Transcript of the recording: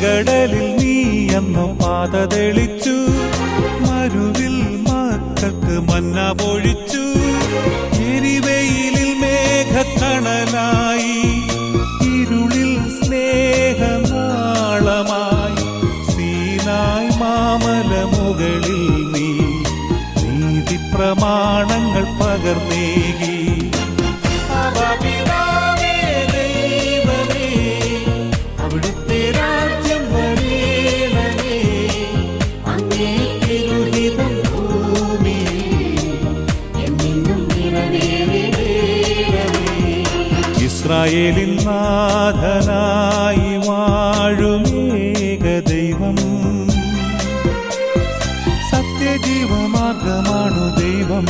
ചെങ്കടലിൽ നീ എന്നു പാത തെളിച്ചു, മരുവിൽ മക്കൾക്ക് മന്ന പൊഴിച്ചു. എരിവെയിലിൽ മേഘക്കണലായി, ഇരുളിൽ സ്നേഹനാളമായി, സീനായ് മാമല മുകളിൽ നീ നീതി പ്രമാണങ്ങൾ പകർന്നേകി. അവിടുത്തെ രാജ്യം വരേണമേ, അങ്ങേ തിരുഹിതം ഭൂമിയിൽ എന്നെന്നും നിറവേറേണമേ. ഇസ്രായേലിൻ നാഥനായി വാഴുമേക ദൈവം, സത്യജീവമാർഗമാണു ദൈവം.